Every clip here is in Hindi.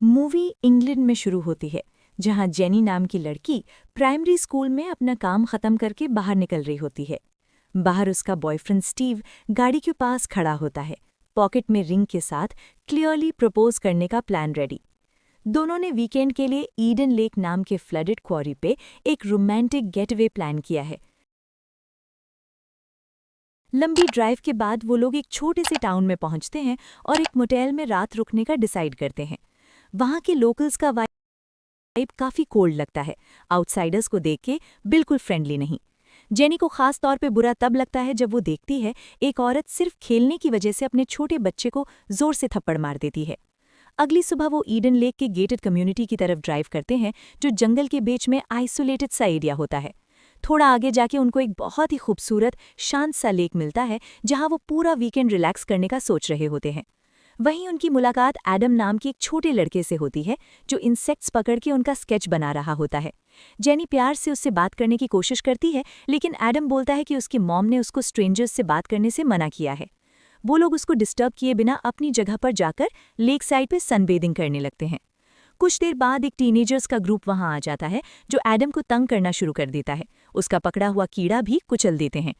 मूवी इंग्लैंड में शुरू होती है, जहां जेनी नाम की लड़की प्राइमरी स्कूल में अपना काम खत्म करके बाहर निकल रही होती है। बाहर उसका बॉयफ्रेंड स्टीव गाड़ी के पास खड़ा होता है, पॉकेट में रिंग के साथ क्लियरली प्रपोज करने का प्लान रेडी। दोनों ने वीकेंड के लिए ईडन लेक नाम के फ्लडेड क्वारी पे एक रोमांटिक गेटवे प्लान किया है। लंबी ड्राइव के बाद वो लोग एक छोटे से टाउन में पहुंचते हैं और एक मोटेल में रात रुकने का डिसाइड करते हैं। वहां के लोकल्स का वाइब काफी कोल्ड लगता है, आउटसाइडर्स को देख के बिल्कुल फ्रेंडली नहीं। जेनी को खास तौर पे बुरा तब लगता है जब वो देखती है एक औरत सिर्फ खेलने की वजह से अपने छोटे बच्चे को जोर से थप्पड़ मार देती है। अगली सुबह वो ईडन लेक के गेटेड कम्युनिटी की तरफ ड्राइव करते हैं, जो जंगल के बीच में आइसोलेटेड सा एरिया होता है। थोड़ा आगे जाके उनको एक बहुत ही खूबसूरत शांत सा लेक मिलता है, जहां वो पूरा वीकेंड रिलैक्स करने का सोच रहे होते हैं। वहीं उनकी मुलाकात एडम नाम के एक छोटे लड़के से होती है, जो इंसेक्ट्स पकड़ के उनका स्केच बना रहा होता है। जेनी प्यार से उससे बात करने की कोशिश करती है, लेकिन एडम बोलता है कि उसकी मॉम ने उसको स्ट्रेंजर्स से बात करने से मना किया है। वो लोग उसको डिस्टर्ब किए बिना अपनी जगह पर जाकर लेक साइड पे सनबेदिंग करने लगते हैं। कुछ देर बाद एक टीनेजर्स का ग्रुप वहां आ जाता है, जो एडम को तंग करना शुरू कर देता है। उसका पकड़ा हुआ कीड़ा भी कुचल देते हैं।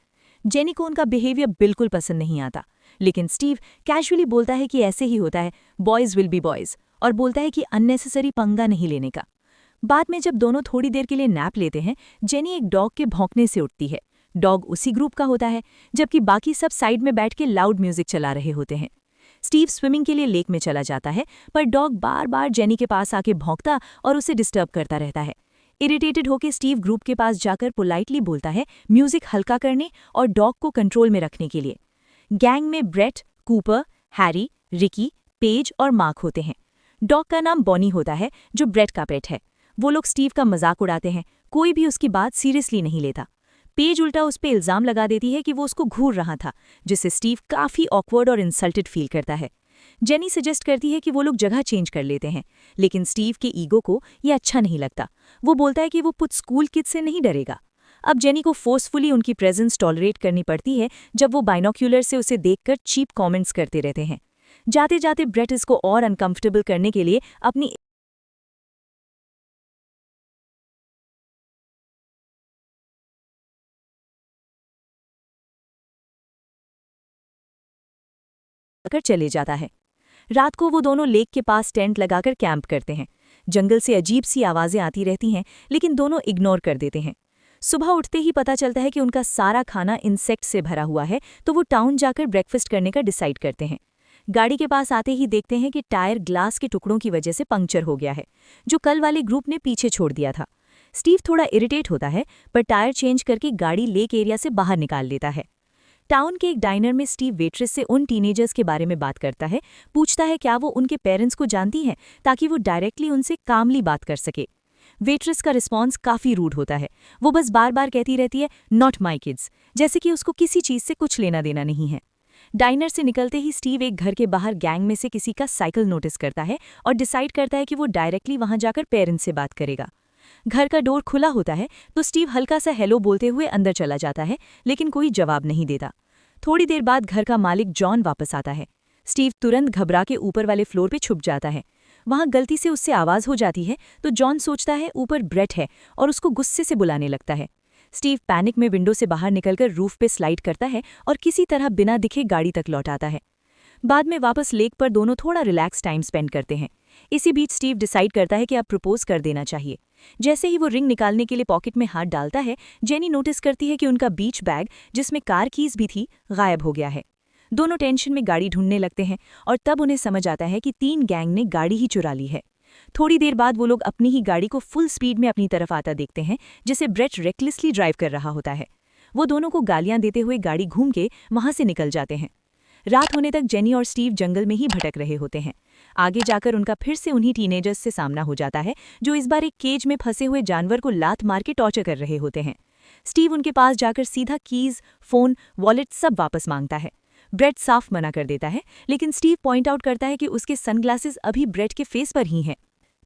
जेनी को उनका बिहेवियर बिल्कुल पसंद नहीं आता, लेकिन स्टीव कैजुअली बोलता है कि ऐसे ही होता है, बॉयज़ विल बी बॉयज़, और बोलता है कि अननेसेसरी पंगा नहीं लेने का। बाद में जब दोनों थोड़ी देर के लिए नैप लेते हैं, जेनी एक डॉग के भौंकने से उठती है। डॉग उसी ग्रुप का होता है, जबकि बाकी सब साइड में बैठ के लाउड म्यूजिक चला रहे होते हैं। स्टीव स्विमिंग के लिए लेक में चला जाता है, पर डॉग बार बार जेनी के पास आके भौंकता और उसे डिस्टर्ब करता रहता है। इरिटेटेड होकर स्टीव ग्रुप के पास जाकर पोलाइटली बोलता है म्यूजिक हल्का करने और डॉग को कंट्रोल में रखने के लिए। गैंग में Brett, Cooper, Harry, Ricky, Page और मार्क होते हैं। डॉग का नाम बॉनी होता है, जो ब्रेट का पेट है। वो लोग स्टीव का मजाक उड़ाते हैं, कोई भी उसकी बात सीरियसली नहीं लेता। पेज उल्टा उस पर इल्जाम लगा देती है कि वो उसको घूर रहा था, जिससे स्टीव काफी ऑकवर्ड और इंसल्टेड फील करता है। जेनी सजेस्ट करती है कि वो लोग जगह चेंज कर लेते हैं, लेकिन स्टीव के ईगो को ये अच्छा नहीं लगता। वो बोलता है कि वो पुत स्कूल किड से नहीं डरेगा। अब जेनी को फोर्सफुली उनकी प्रेजेंस टॉलरेट करनी पड़ती है, जब वो बाइनोक्यूलर से उसे देखकर चीप कमेंट्स करते रहते हैं। जाते जाते ब्रेट इसको और अनकंफर्टेबल करने के लिए अपनी कर चले जाता है। रात को वो दोनों लेक के पास टेंट लगाकर कैंप करते हैं। जंगल से अजीब सी आवाजें आती रहती हैं, लेकिन दोनों इग्नोर कर देते हैं। सुबह उठते ही पता चलता है कि उनका सारा खाना इंसेक्ट से भरा हुआ है, तो वो टाउन जाकर ब्रेकफास्ट करने का डिसाइड करते हैं। गाड़ी के पास आते ही देखते हैं कि टायर ग्लास के टुकड़ों की वजह से पंक्चर हो गया है, जो कल वाले ग्रुप ने पीछे छोड़ दिया था। स्टीव थोड़ा इरिटेट होता है, पर टायर चेंज करके गाड़ी लेक एरिया से बाहर निकाल लेता है। टाउन के एक डाइनर में स्टीव वेट्रेस से उन टीनेजर्स के बारे में बात करता है, पूछता है क्या वो उनके पेरेंट्स को जानती हैं, ताकि वो डायरेक्टली उनसे कामली बात कर सके। वेट्रेस का रिस्पॉन्स काफी रूड होता है। वो बस बार बार कहती रहती है नॉट माई किड्स, जैसे कि उसको किसी चीज से कुछ लेना देना नहीं है। डाइनर से निकलते ही स्टीव एक घर के बाहर गैंग में से किसी का साइकिल नोटिस करता है और डिसाइड करता है कि वो डायरेक्टली वहां जाकर पेरेंट्स से बात करेगा। घर का डोर खुला होता है, तो स्टीव हल्का सा हेलो बोलते हुए अंदर चला जाता है, लेकिन कोई जवाब नहीं देता। थोड़ी देर बाद घर का मालिक जॉन वापस आता है। स्टीव तुरंत घबरा के ऊपर वाले फ्लोर पे छुप जाता है। वहां गलती से उससे आवाज हो जाती है, तो जॉन सोचता है ऊपर ब्रेट है और उसको गुस्से से बुलाने लगता है। स्टीव पैनिक में विंडो से बाहर निकलकर रूफ पे स्लाइड करता है और किसी तरह बिना दिखे गाड़ी तक लौट आता है। बाद में वापस लेक पर दोनों थोड़ा रिलैक्स टाइम स्पेंड करते हैं। इसी बीच स्टीव डिसाइड करता है कि अब प्रपोज कर देना चाहिए। जैसे ही वो रिंग निकालने के लिए पॉकेट में हाथ डालता है, जेनी नोटिस करती है कि उनका बीच बैग, जिसमें कार कीज भी थी, गायब हो गया है। दोनों टेंशन में गाड़ी ढूंढने लगते हैं और तब उन्हें समझ आता है कि 3 गैंग ने गाड़ी ही चुरा ली है। थोड़ी देर बाद वो लोग अपनी ही गाड़ी को फुल स्पीड में अपनी तरफ आता देखते हैं, जिसे ब्रेट रेकलेसली ड्राइव कर रहा होता है। वो दोनों को गालियां देते हुए गाड़ी घूम के वहां से निकल जाते हैं। रात होने तक जेनी और स्टीव जंगल में ही भटक रहे होते हैं। आगे जाकर उनका फिर से उन्हीं टीनेजर्स से सामना हो जाता है, जो इस बार एक केज में फंसे हुए जानवर को लात मार के टॉर्चर कर रहे होते हैं। स्टीव उनके पास जाकर सीधा कीज, फोन, वॉलेट सब वापस मांगता है। ब्रेट साफ मना कर देता है, लेकिन स्टीव पॉइंट आउट करता है कि उसके सनग्लासेस अभी ब्रेट के फेस पर ही हैं।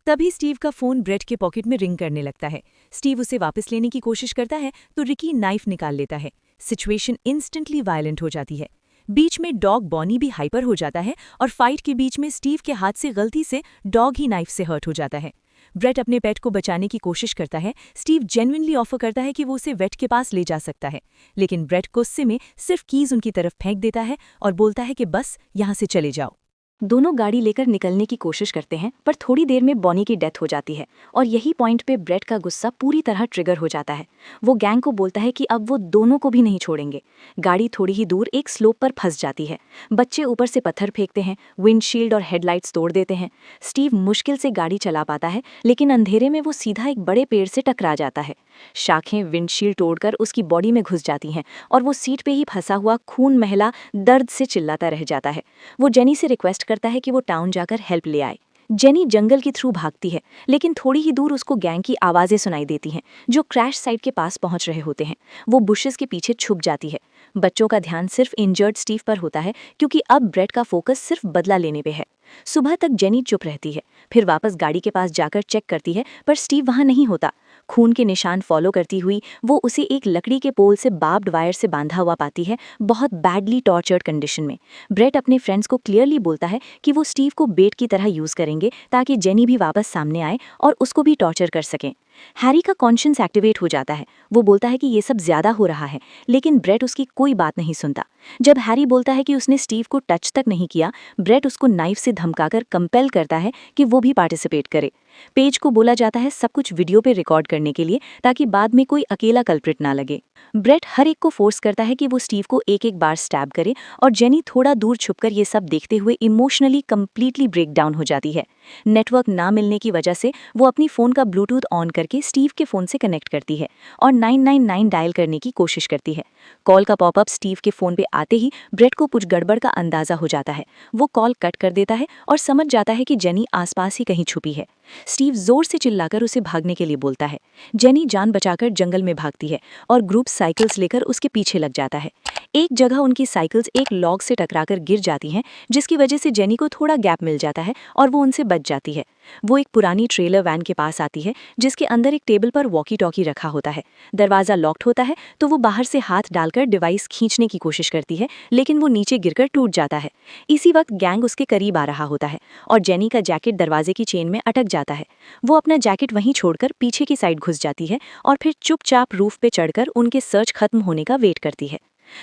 तभी स्टीव का फोन ब्रेट के पॉकेट में रिंग करने लगता है। स्टीव उसे वापस लेने की कोशिश करता है, तो रिकी नाइफ निकाल लेता है। सिचुएशन इंस्टेंटली वायलेंट हो जाती है। बीच में डॉग बॉनी भी हाइपर हो जाता है और फाइट के बीच में स्टीव के हाथ से गलती से डॉग ही नाइफ से हर्ट हो जाता है। ब्रेट अपने पेट को बचाने की कोशिश करता है। स्टीव जेन्युइनली ऑफर करता है कि वो उसे वेट के पास ले जा सकता है, लेकिन ब्रेट गुस्से में सिर्फ कीज उनकी तरफ फेंक देता है और बोलता है कि बस यहाँ से चले जाओ। दोनों गाड़ी लेकर निकलने की कोशिश करते हैं, पर थोड़ी देर में बॉनी की डेथ हो जाती है और यही पॉइंट पे ब्रेट का गुस्सा पूरी तरह ट्रिगर हो जाता है। वो गैंग को बोलता है कि अब वो दोनों को भी नहीं छोड़ेंगे। गाड़ी थोड़ी ही दूर एक स्लोप पर फंस जाती है। बच्चे ऊपर से पत्थर फेंकते हैं, विंडशील्ड और हेडलाइट्स तोड़ देते हैं। स्टीव मुश्किल से गाड़ी चला पाता है, लेकिन अंधेरे में वो सीधा एक बड़े पेड़ से टकरा जाता है। शाखें विंडशील्ड तोड़कर उसकी बॉडी में घुस जाती हैं और वो सीट पे ही फंसा हुआ खून महला दर्द से चिल्लाता रह जाता है। वो जेनी से रिक्वेस्ट करता है कि वो टाउन जाकर हेल्प ले आए। जेनी जंगल के थ्रू भागती है, लेकिन थोड़ी ही दूर उसको गैंग की आवाज़ें सुनाई देती हैं जो क्रैश साइट के पास पहुंच रहे होते हैं। वो बुशेस के पीछे छुप जाती है। बच्चों का ध्यान सिर्फ इंजर्ड स्टीव पर होता है, क्योंकि अब ब्रेट का फोकस सिर्फ बदला लेने पे है। सुबह तक जेनी चुप रहती है, फिर वापस गाड़ी के पास जाकर चेक करती है, पर स्टीव वहां नहीं होता। खून के निशान फॉलो करती हुई वो उसे एक लकड़ी के पोल से बार्ब्ड वायर से बांधा हुआ पाती है, बहुत बैडली टॉर्चर्ड कंडीशन में। ब्रेट अपने फ्रेंड्स को क्लियरली बोलता है कि वो स्टीव को बेट की तरह यूज करेंगे ताकि जेनी भी वापस सामने आए और उसको भी टॉर्चर कर सकें। हैरी का कॉन्शियंस एक्टिवेट हो जाता है। वो बोलता है कि ये सब ज्यादा हो रहा है, लेकिन ब्रेट उसकी कोई बात नहीं सुनता। जब हैरी बोलता है कि उसने स्टीव को टच तक नहीं किया, ब्रेट उसको नाइफ से धमकाकर कंपेल करता है कि वो भी पार्टिसिपेट करे। पेज को बोला जाता है सब कुछ वीडियो पे रिकॉर्ड करने के लिए, ताकि बाद में कोई अकेला कल्प्रिट ना लगे। ब्रेट हर एक को फोर्स करता है कि वो स्टीव को एक एक बार स्टैब करे, और जेनी थोड़ा दूर छुपकर ये सब देखते हुए इमोशनली कंप्लीटली ब्रेक डाउन हो जाती है। नेटवर्क ना मिलने की वजह से वो अपनी फ़ोन का ब्लूटूथ ऑन करके स्टीव के फ़ोन से कनेक्ट करती है और 999 डायल करने की कोशिश करती है। कॉल का पॉपअप स्टीव के फ़ोन पे आते ही ब्रेट को कुछ गड़बड़ का अंदाज़ा हो जाता है। वो कॉल कट कर देता है और समझ जाता है कि जेनी आसपास ही कहीं छुपी है। स्टीव जोर से चिल्लाकर उसे भागने के लिए बोलता है। जेनी जान बचाकर जंगल में भागती है और ग्रुप साइकिल्स लेकर उसके पीछे लग जाता है। एक जगह उनकी साइकिल्स एक लॉग से टकराकर गिर जाती हैं, जिसकी वजह से जेनी को थोड़ा गैप मिल जाता है और वो उनसे बच जाती है। वो एक पुरानी ट्रेलर वैन के पास आती है, जिसके अंदर एक टेबल पर वॉकी टॉकी रखा होता है। दरवाज़ा लॉक्ड होता है, तो वो बाहर से हाथ डालकर डिवाइस खींचने की कोशिश करती है, लेकिन वो नीचे गिरकर टूट जाता है। इसी वक्त गैंग उसके करीब आ रहा होता है और जेनी का जैकेट दरवाजे की चेन में अटक जाता है। वो अपना जैकेट वहीं छोड़कर पीछे की साइड घुस जाती है और फिर चुपचाप रूफ पे चढ़कर उनके सर्च खत्म होने का वेट करती है।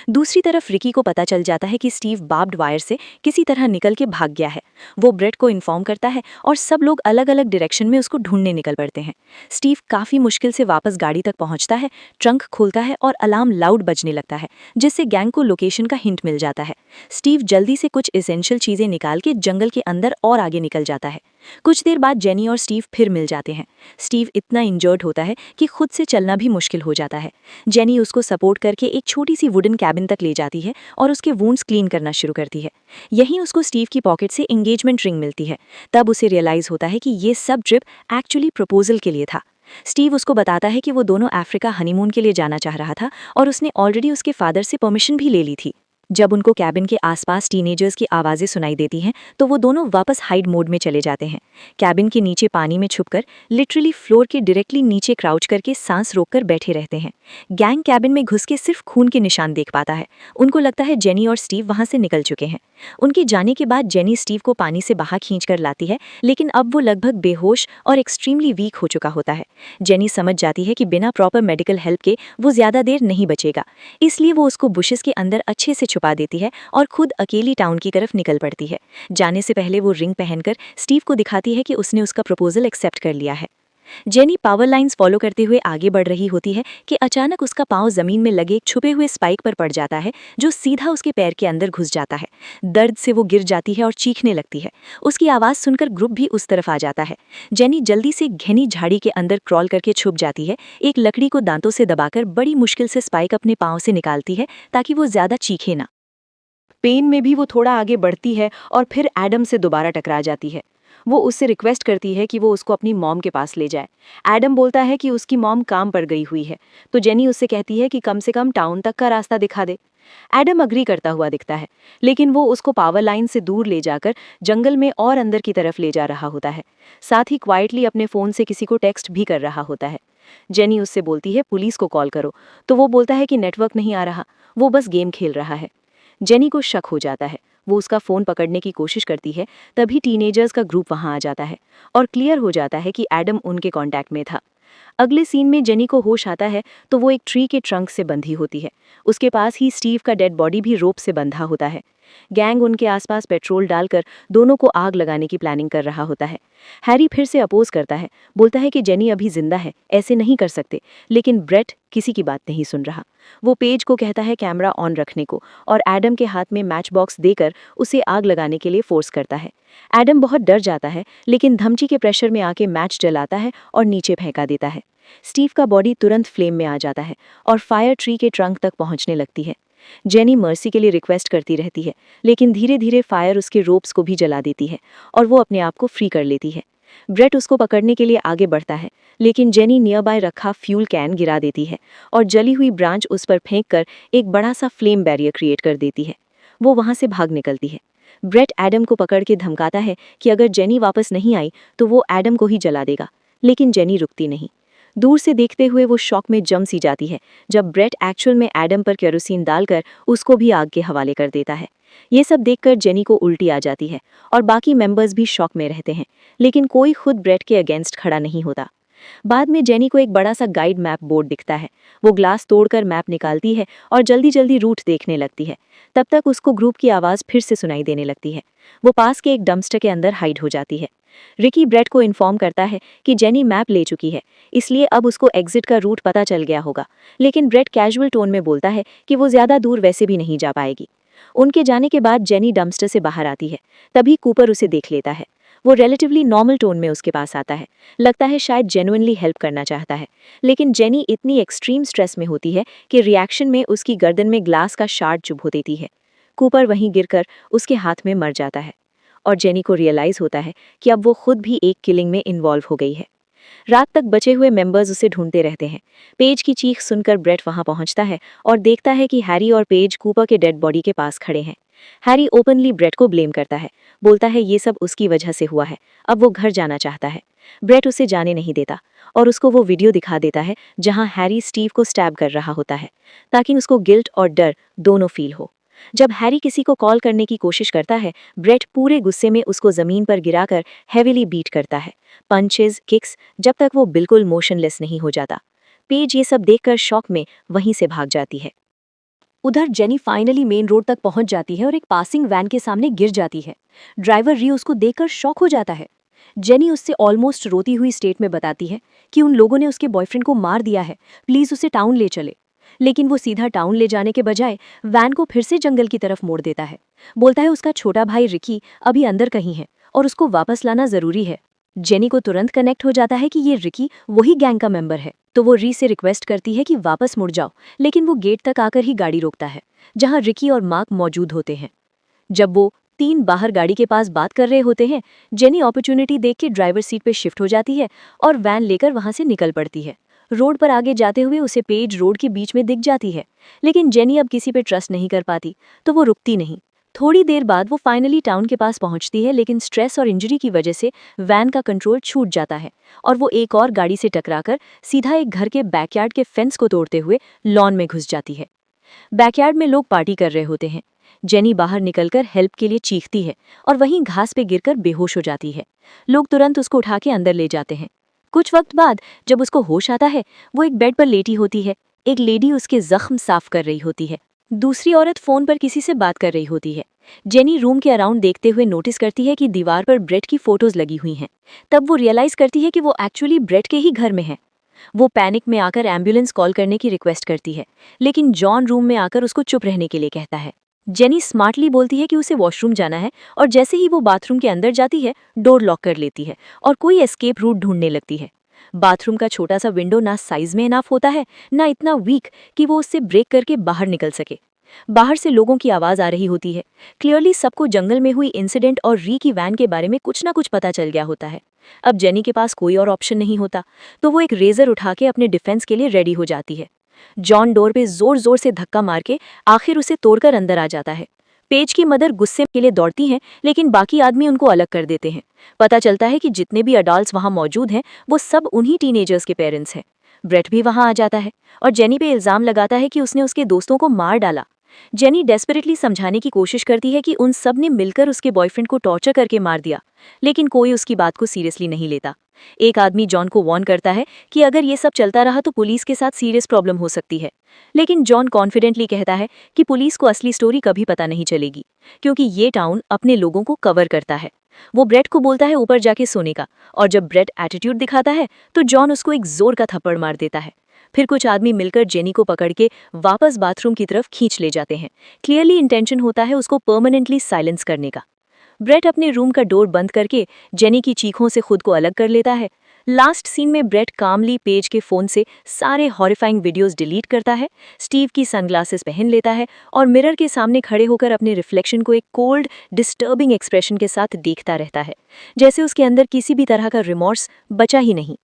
दूसरी तरफ रिकी को पता चल जाता है कि स्टीव बार्ब्ड वायर से किसी तरह निकल के भाग गया है। वो ब्रेट को इन्फॉर्म करता है और सब लोग अलग अलग डायरेक्शन में उसको ढूंढने निकल पड़ते हैं। स्टीव काफ़ी मुश्किल से वापस गाड़ी तक पहुंचता है, ट्रंक खोलता है और अलार्म लाउड बजने लगता है, जिससे गैंग को लोकेशन का हिंट मिल जाता है। स्टीव जल्दी से कुछ एसेंशियल चीज़ें निकाल के जंगल के अंदर और आगे निकल जाता है। कुछ देर बाद जेनी और स्टीव फिर मिल जाते हैं। स्टीव इतना इंजर्ड होता है कि खुद से चलना भी मुश्किल हो जाता है। जेनी उसको सपोर्ट करके एक छोटी सी वुडन कैबिन तक ले जाती है और उसके वुंड्स क्लीन करना शुरू करती है। यहीं उसको स्टीव की पॉकेट से एंगेजमेंट रिंग मिलती है। तब उसे रियलाइज होता है कि ये सब ट्रिप एक्चुअली प्रपोजल के लिए था। स्टीव उसको बताता है कि वो दोनों अफ्रीका हनीमून के लिए जाना चाह रहा था और उसने ऑलरेडी उसके फादर से परमिशन भी ले ली थी। जब उनको कैबिन के आसपास टीनेजर्स की आवाज़ें सुनाई देती हैं, तो वो दोनों वापस हाइड मोड में चले जाते हैं। कैबिन के नीचे पानी में छुपकर लिटरली फ्लोर के डायरेक्टली नीचे क्राउच करके सांस रोककर बैठे रहते हैं। गैंग कैबिन में घुस के सिर्फ खून के निशान देख पाता है। उनको लगता है जेनी और स्टीव वहां से निकल चुके हैं। उनके जाने के बाद जेनी स्टीव को पानी से बाहर खींच कर लाती है, लेकिन अब वो लगभग बेहोश और एक्सट्रीमली वीक हो चुका होता है। जेनी समझ जाती है कि बिना प्रॉपर मेडिकल हेल्प के वो ज़्यादा देर नहीं बचेगा, इसलिए वो उसको बुशेस के अंदर अच्छे से छुपा देती है और खुद अकेली टाउन की तरफ निकल पड़ती है। जाने से पहले वो रिंग पहनकर स्टीव को दिखाती है कि उसने उसका प्रपोजल एक्सेप्ट कर लिया है। जेनी पावर लाइंस फॉलो करते हुए आगे बढ़ रही होती है कि अचानक उसका पांव जमीन में लगे एक छुपे हुए स्पाइक पर पड़ जाता है, जो सीधा उसके पैर के अंदर घुस जाता है। दर्द से वो गिर जाती है और चीखने लगती है। उसकी आवाज़ सुनकर ग्रुप भी उस तरफ आ जाता है। जेनी जल्दी से घनी झाड़ी के अंदर क्रॉल करके छुप जाती है। एक लकड़ी को दांतों से दबाकर बड़ी मुश्किल से स्पाइक अपने पाँव से निकालती है, ताकि वो ज़्यादा चीखे ना। पेन में भी वो थोड़ा आगे बढ़ती है और फिर एडम से दोबारा टकरा जाती है। वो उससे रिक्वेस्ट करती है कि वो उसको अपनी मॉम के पास ले जाए। एडम बोलता है कि उसकी मॉम काम पर गई हुई है, तो जेनी उससे कहती है कि कम से कम टाउन तक का रास्ता दिखा दे। एडम अग्री करता हुआ दिखता है, लेकिन वो उसको पावर लाइन से दूर ले जाकर जंगल में और अंदर की तरफ ले जा रहा होता है। साथ ही क्वाइटली अपने फ़ोन से किसी को टेक्स्ट भी कर रहा होता है। जेनी उससे बोलती है पुलिस को कॉल करो, तो वो बोलता है कि नेटवर्क नहीं आ रहा, वो बस गेम खेल रहा है। जेनी को शक हो जाता है। वो उसका फ़ोन पकड़ने की कोशिश करती है, तभी टीनेजर्स का ग्रुप वहाँ आ जाता है और क्लियर हो जाता है कि एडम उनके कॉन्टैक्ट में था। अगले सीन में जेनी को होश आता है तो वो एक ट्री के ट्रंक से बंधी होती है। उसके पास ही स्टीव का डेड बॉडी भी रोप से बंधा होता है। गैंग उनके आसपास पेट्रोल डालकर दोनों को आग लगाने की प्लानिंग कर रहा होता है। हैरी फिर से अपोज करता है, बोलता है कि जेनी अभी जिंदा है, ऐसे नहीं कर सकते, लेकिन ब्रेट किसी की बात नहीं सुन रहा। वो पेज को कहता है कैमरा ऑन रखने को और एडम के हाथ में मैच बॉक्स देकर उसे आग लगाने के लिए फोर्स करता है। एडम बहुत डर जाता है, लेकिन धमकी के प्रेशर में आके मैच जलाता है और नीचे फेंका देता है। स्टीव का बॉडी तुरंत फ्लेम में आ जाता है और फायर ट्री के ट्रंक तक पहुंचने लगती है। जेनी मर्सी के लिए रिक्वेस्ट करती रहती है, लेकिन धीरे धीरे फायर उसके रोप्स को भी जला देती है और वो अपने आप को फ्री कर लेती है। ब्रेट उसको पकड़ने के लिए आगे बढ़ता है, लेकिन जेनी नियर बाय रखा फ्यूल कैन गिरा देती है और जली हुई ब्रांच उस पर फेंककर एक बड़ा सा फ्लेम बैरियर क्रिएट कर देती है। वो वहां से भाग निकलती है। ब्रेट एडम को पकड़ के धमकाता है कि अगर जेनी वापस नहीं आई तो वो एडम को ही जला देगा, लेकिन जेनी रुकती नहीं। दूर से देखते हुए वो शॉक में जम सी जाती है जब ब्रेट एक्चुअल में एडम पर केरोसिन डालकर उसको भी आग के हवाले कर देता है। ये सब देखकर जेनी को उल्टी आ जाती है और बाकी मेंबर्स भी शॉक में रहते हैं, लेकिन कोई खुद ब्रेट के अगेंस्ट खड़ा नहीं होता। बाद में जेनी को एक बड़ा सा गाइड मैप बोर्ड दिखता है। वो ग्लास तोड़कर मैप निकालती है और जल्दी जल्दी रूट देखने लगती है। तब तक उसको ग्रुप की आवाज़ फिर से सुनाई देने लगती है। वो पास के एक डंपस्टर के अंदर हाइड हो जाती है। रिकी ब्रेट को इन्फॉर्म करता है कि जेनी मैप ले चुकी है, इसलिए अब उसको एग्जिट का रूट पता चल गया होगा, लेकिन ब्रेट कैजुअल टोन में बोलता है कि वो ज़्यादा दूर वैसे भी नहीं जा पाएगी। उनके जाने के बाद जेनी डंपस्टर से बाहर आती है। तभी कूपर उसे देख लेता है। वो रिलेटिवली नॉर्मल टोन में उसके पास आता है। लगता है शायद जेन्युइनली हेल्प करना चाहता है, लेकिन जेनी इतनी एक्सट्रीम स्ट्रेस में होती है कि रिएक्शन में उसकी गर्दन में ग्लास का शार्ड चुभ देती है। कूपर वहीं गिरकर उसके हाथ में मर जाता है और जेनी को रियलाइज होता है कि अब वो खुद भी एक किलिंग में इन्वॉल्व हो गई है। रात तक बचे हुए मेंबर्स उसे ढूंढते रहते हैं। पेज की चीख सुनकर ब्रेट वहां पहुंचता है और देखता है कि हैरी और पेज कूपर के डेड बॉडी के पास खड़े हैं। हैरी ओपनली ब्रेट को ब्लेम करता है, बोलता है ये सब उसकी वजह से हुआ है, अब वो घर जाना चाहता है। ब्रेट उसे जाने नहीं देता और उसको वो वीडियो दिखा देता है जहां हैरी स्टीव को स्टैब कर रहा होता है, ताकि उसको गिल्ट और डर दोनों फील हो। जब हैरी किसी को कॉल करने की कोशिश करता है, ब्रेट पूरे गुस्से में उसको जमीन पर गिराकर हेविली बीट करता है, पंचेस, किक्स, जब तक वो बिल्कुल मोशनलेस नहीं हो जाता। पेज ये सब देखकर शॉक में वहीं से भाग जाती है। उधर जेनी फाइनली मेन रोड तक पहुंच जाती है और एक पासिंग वैन के सामने गिर जाती है। ड्राइवर री उसको देखकर शॉक हो जाता है। जेनी उससे ऑलमोस्ट रोती हुई स्टेट में बताती है कि उन लोगों ने उसके बॉयफ्रेंड को मार दिया है, प्लीज उसे टाउन ले चले। लेकिन वो सीधा टाउन ले जाने के बजाय वैन को फिर से जंगल की तरफ मोड़ देता है। बोलता है उसका छोटा भाई रिकी अभी अंदर कहीं है और उसको वापस लाना जरूरी है। जेनी को तुरंत कनेक्ट हो जाता है कि ये रिकी वही गैंग का मेंबर है, तो वो री से रिक्वेस्ट करती है कि वापस मुड़ जाओ, लेकिन वो गेट तक आकर ही गाड़ी रोकता है जहां रिकी और मार्क मौजूद होते हैं। जब वो तीन बाहर गाड़ी के पास बात कर रहे होते हैं, जेनी अपॉर्चुनिटी देख के ड्राइवर सीट पे शिफ्ट हो जाती है और वैन लेकर वहां से निकल पड़ती है। रोड पर आगे जाते हुए उसे पेज रोड के बीच में दिख जाती है, लेकिन जेनी अब किसी पे ट्रस्ट नहीं कर पाती, तो वो रुकती नहीं। थोड़ी देर बाद वो फाइनली टाउन के पास पहुंचती है, लेकिन स्ट्रेस और इंजरी की वजह से वैन का कंट्रोल छूट जाता है और वो एक और गाड़ी से टकराकर सीधा एक घर के बैकयार्ड के फेंस को तोड़ते हुए लॉन में घुस जाती है। बैकयार्ड में लोग पार्टी कर रहे होते हैं। जेनी बाहर निकलकर हेल्प के लिए चीखती है और वहीं घास पे गिरकर बेहोश हो जाती है। लोग तुरंत उसको उठा के अंदर ले जाते हैं। कुछ वक्त बाद जब उसको होश आता है, वो एक बेड पर लेटी होती है। एक लेडी उसके जख्म साफ कर रही होती है। दूसरी औरत फोन पर किसी से बात कर रही होती है। जेनी रूम के अराउंड देखते हुए नोटिस करती है कि दीवार पर ब्रेट की फोटोज लगी हुई हैं। तब वो रियलाइज करती है कि वो एक्चुअली ब्रेट के ही घर में है। वो पैनिक में आकर एम्बुलेंस कॉल करने की रिक्वेस्ट करती है, लेकिन जॉन रूम में आकर उसको चुप रहने के लिए कहता है। जेनी स्मार्टली बोलती है कि उसे वॉशरूम जाना है और जैसे ही वो बाथरूम के अंदर जाती है, डोर लॉक कर लेती है और कोई एस्केप रूट ढूंढने लगती है। बाथरूम का छोटा सा विंडो ना साइज में इनफ होता है, ना इतना वीक कि वो उससे ब्रेक करके बाहर निकल सके। बाहर से लोगों की आवाज आ रही होती है। क्लियरली सबको जंगल में हुई इंसिडेंट और री की वैन के बारे में कुछ ना कुछ पता चल गया होता है। अब जेनी के पास कोई और ऑप्शन नहीं होता, तो वो एक रेजर उठा के अपने डिफेंस के लिए रेडी हो जाती है। जॉन डोर पे जोर जोर से धक्का मार के आखिर उसे तोड़कर अंदर आ जाता है। पेज की मदर गुस्से के लिए दौड़ती हैं, लेकिन बाकी आदमी उनको अलग कर देते हैं। पता चलता है कि जितने भी अडल्ट्स वहां मौजूद हैं, वो सब उन्हीं टीनेजर्स के पेरेंट्स हैं। ब्रेट भी वहां आ जाता है और जेनी पे इल्जाम लगाता है कि उसने उसके दोस्तों को मार डाला। जेनी डेस्परेटली समझाने की कोशिश करती है कि उन सब ने मिलकर उसके बॉयफ्रेंड को टॉर्चर करके मार दिया, लेकिन कोई उसकी बात को सीरियसली नहीं लेता। एक आदमी जॉन को वार्न करता है कि अगर ये सब चलता रहा तो पुलिस के साथ सीरियस प्रॉब्लम हो सकती है, लेकिन जॉन कॉन्फिडेंटली कहता है कि पुलिस को असली स्टोरी कभी पता नहीं चलेगी, क्योंकि ये टाउन अपने लोगों को कवर करता है। वो ब्रेट को बोलता है ऊपर जाके सोने का, और जब ब्रेट एटीट्यूड दिखाता है तो जॉन उसको एक जोर का थप्पड़ मार देता है। फिर कुछ आदमी मिलकर जेनी को पकड़ के वापस बाथरूम की तरफ खींच ले जाते हैं। क्लियरली इंटेंशन होता है उसको परमानेंटली साइलेंस करने का। ब्रेट अपने रूम का डोर बंद करके जेनी की चीखों से खुद को अलग कर लेता है। लास्ट सीन में ब्रेट कामली पेज के फोन से सारे हॉरिफाइंग वीडियोस डिलीट करता है, स्टीव की सनग्लासेस पहन लेता है और मिरर के सामने खड़े होकर अपने रिफ्लेक्शन को एक कोल्ड डिस्टर्बिंग एक्सप्रेशन के साथ देखता रहता है, जैसे उसके अंदर किसी भी तरह का रिमॉर्स बचा ही नहीं।